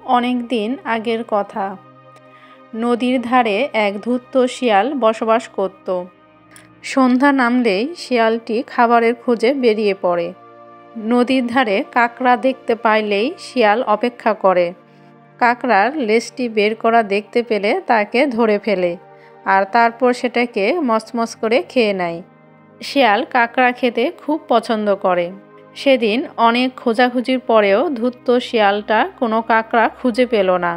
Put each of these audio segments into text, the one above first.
অনেক দিন আগের কথা। নদীর ধারে এক ধূর্ত শিয়াল বসবাস করত। সন্ধ্যা নামলেই শিয়ালটি খাবারের খোঁজে বেরিয়ে পড়ে। নদীর ধারে কাঁকড়া দেখতে পাইলেই শিয়াল অপেক্ষা করে। কাঁকড়ার লেজটি বের করা দেখতে পেলে তাকে ধরে ফেলে, আর তারপর সেটাকে মচমচ করে খেয়ে নেয়। শিয়াল কাঁকড়া খেতে খুব পছন্দ করে। সেদিন অনেক খোঁজাখুঁজির পরেও ধূর্ত শিয়ালটা কোনো কাঁকড়া খুঁজে পেল না।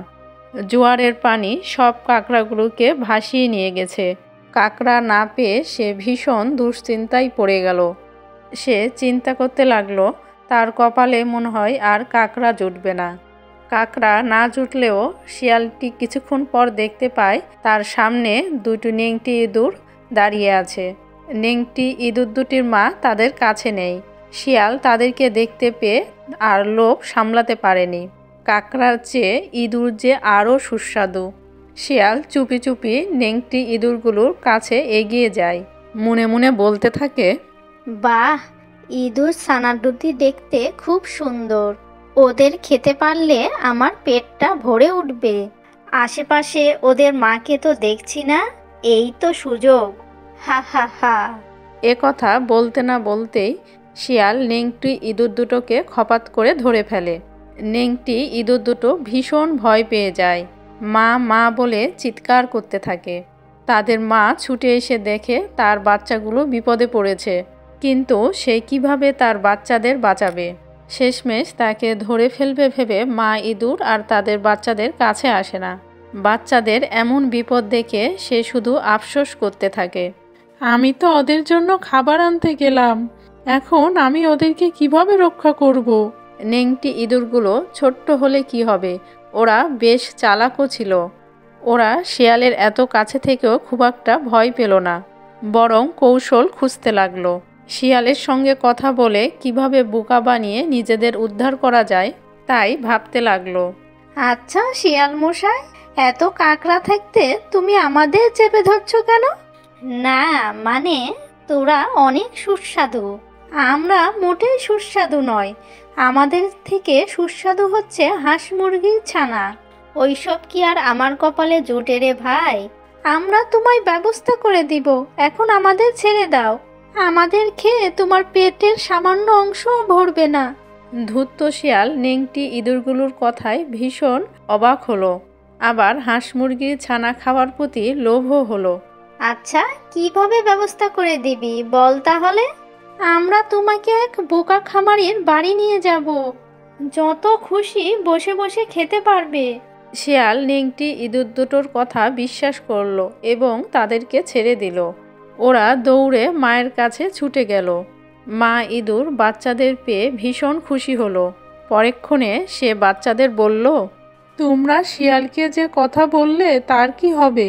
জোয়ারের পানি সব কাঁকড়াগুলোকে ভাসিয়ে নিয়ে গেছে। কাঁকড়া না পেয়ে সে ভীষণ দুশ্চিন্তায় পড়ে গেল। সে চিন্তা করতে লাগলো, তার কপালে মনে হয় আর কাঁকড়া জুটবে না। কাঁকড়া না জুটলেও শিয়ালটি কিছুক্ষণ পর দেখতে পায় তার সামনে দুটো নেংটি ইঁদুর দাঁড়িয়ে আছে। নেংটি ইঁদুর দুটির মা তাদের কাছে নেই। শিয়াল তাদেরকে দেখতে পেয়ে আর লোভ সামলাতে পারেনি। কাঁকড়ার চেয়ে ইঁদুর যে আরও সুস্বাদু। শিয়াল চুপি চুপি নেংটি ইঁদুরগুলোর কাছে এগিয়ে যায়। মনে মনে বলতে থাকে, বাহ, ইঁদুর ছানা দুটি দেখতে খুব সুন্দর। ওদের খেতে পারলে আমার পেটটা ভরে উঠবে। আশেপাশে ওদের মাকে তো দেখছি না, এই তো সুযোগ। হা হা হা। এ কথা বলতে না বলতেই শিয়াল নেংটি ইঁদুর দুটোকে খপাত করে ধরে ফেলে। নেংটি ইঁদুর দুটো ভীষণ ভয় পেয়ে যায়। মা মা বলে চিৎকার করতে থাকে। তাদের মা ছুটে এসে দেখে তার বাচ্চাগুলো বিপদে পড়েছে, কিন্তু সে কিভাবে তার বাচ্চাদের বাঁচাবে। শেষমেশ তাকে ধরে ফেলবে ভেবে মা ইঁদুর আর তাদের বাচ্চাদের কাছে আসে না। বাচ্চাদের এমন বিপদ দেখে সে শুধু আফসোস করতে থাকে। আমি তো ওদের জন্য খাবার আনতে গেলাম, এখন আমি ওদেরকে কিভাবে রক্ষা করব? নেংটি ইঁদুরগুলো ছোট্ট হলে কি হবে, ওরা বেশ চালাকও ছিল। ওরা শিয়ালের এত কাছে থেকেও খুব একটা ভয় পেল না, বরং কৌশল খুঁজতে লাগলো। শিয়ালের সঙ্গে কথা বলে কিভাবে বোকা বানিয়ে নিজেদের উদ্ধার করা যায় তাই ভাবতে লাগলো। আচ্ছা শিয়াল মশাই, এত কাঁকড়া থাকতে তুমি আমাদের চেপে ধরছো কেন? না মানে, তোরা অনেক সুস্বাদু। আমরা মোটেই সুস্বাদু নয়। আমাদের থেকে সুস্বাদু হচ্ছে হাঁস মুরগির ছানা। ওইসব কি আর আমার কপালে জোটে রে ভাই? আমরা তোমায় ব্যবস্থা করে দিব, এখন আমাদের ছেড়ে দাও। আমাদের খেয়ে তোমার পেটের সামান্য অংশও ভরবে না। ধূর্ত শিয়াল নেংটি ইঁদুরগুলোর কথায় ভীষণ অবাক হলো, আবার হাঁস মুরগির ছানা খাওয়ার প্রতি লোভও হলো। আচ্ছা, কিভাবে ব্যবস্থা করে দিবি বল তাহলে? আমরা তোমাকে এক বোকা খামারির বাড়ি নিয়ে যাব, যত খুশি বসে বসে খেতে পারবে। শিয়াল নেংটি ইঁদুর দুটোর কথা বিশ্বাস করলো এবং তাদেরকে ছেড়ে দিল। ওরা দৌড়ে মায়ের কাছে ছুটে গেল। মা ইঁদুর বাচ্চাদের পেয়ে ভীষণ খুশি হলো। পরেক্ষণে সে বাচ্চাদের বলল, তোমরা শিয়ালকে যে কথা বললে তার কি হবে?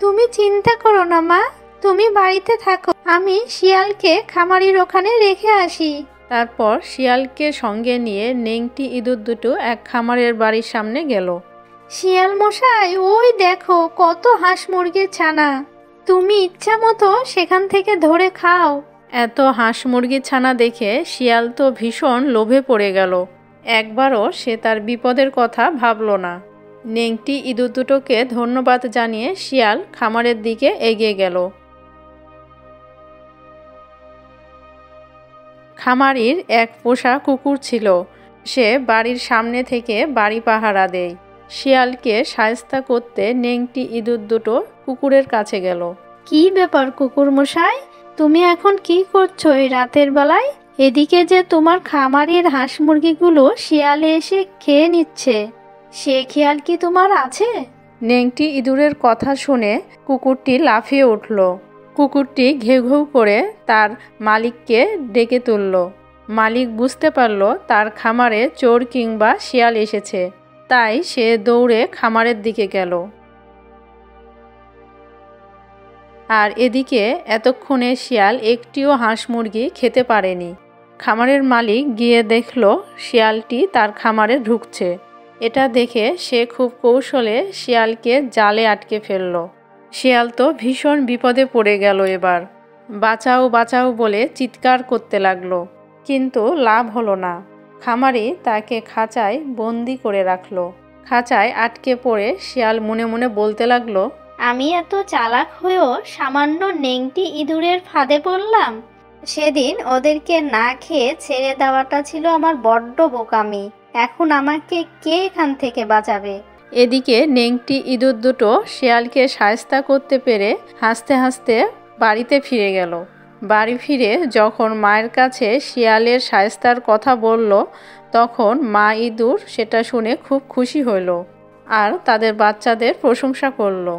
তুমি চিন্তা করো না মা, তুমি বাড়িতে থাকো, আমি শিয়ালকে খামারির ওখানে রেখে আসি। তারপর শিয়ালকে সঙ্গে নিয়ে নেংটি ইঁদুর দুটো এক খামারের বাড়ির সামনে গেল। শিয়াল মশাই, ওই দেখো কত হাঁস মুরগির ছানা, তুমি ইচ্ছা মতো সেখান থেকে ধরে খাও। এত হাঁস মুরগির ছানা দেখে শিয়াল তো ভীষণ লোভে পড়ে গেল। একবারও সে তার বিপদের কথা ভাবল না। নেংটি ইঁদুর দুটোকে ধন্যবাদ জানিয়ে শিয়াল খামারের দিকে এগিয়ে গেল। খামারির এক পোষা কুকুর ছিল। সে বাড়ির সামনে থেকে বাড়ি পাহারা দেয়। শিয়ালকে শায়েস্তা করতে নেংটি ইঁদুর দুটো কুকুরের কাছে গেল। কি ব্যাপার কুকুর মশাই, তুমি এখন কি করছো এই রাতের বেলায়? এদিকে যে তোমার খামারের হাঁস মুরগিগুলো শিয়ালে এসে খেয়ে নিচ্ছে, সে খেয়াল কি তোমার আছে? নেংটি ইঁদুরের কথা শুনে কুকুরটি লাফিয়ে উঠল। কুকুরটি ঘেউ ঘেউ করে তার মালিককে ডেকে তুলল। মালিক বুঝতে পারল তার খামারে চোর কিংবা শিয়াল এসেছে, তাই সে দৌড়ে খামারের দিকে গেল। আর এদিকে এতক্ষণে শিয়াল একটিও হাঁস মুরগি খেতে পারেনি। খামারের মালিক গিয়ে দেখল শিয়ালটি তার খামারে ঢুকছে। এটা দেখে সে খুব কৌশলে শিয়ালকে জালে আটকে ফেলল। শিয়াল তো ভীষণ বিপদে পড়ে গেল। এবার বাঁচাও বাঁচাও বলে চিৎকার করতে লাগলো, কিন্তু লাভ হলো না। খামারি তাকে খাঁচায় বন্দি করে রাখল। খাঁচায় আটকে পড়ে শিয়াল মনে মনে বলতে লাগলো, আমি এত চালাক হয়েও সামান্য নেংটি ইঁদুরের ফাঁদে পড়লাম। সেদিন ওদেরকে না খেয়ে ছেড়ে দেওয়াটা ছিল আমার বড্ড বোকামি। এখন আমাকে কে এখান থেকে বাঁচাবে? এদিকে নেংটি ইঁদুর দুটো শিয়ালকে শায়েস্তা করতে পেরে হাসতে হাসতে বাড়িতে ফিরে গেল। বাড়ি ফিরে যখন মায়ের কাছে শিয়ালের শায়েস্তার কথা বলল, তখন মা ইঁদুর সেটা শুনে খুব খুশি হলো আর তাদের বাচ্চাদের প্রশংসা করলো।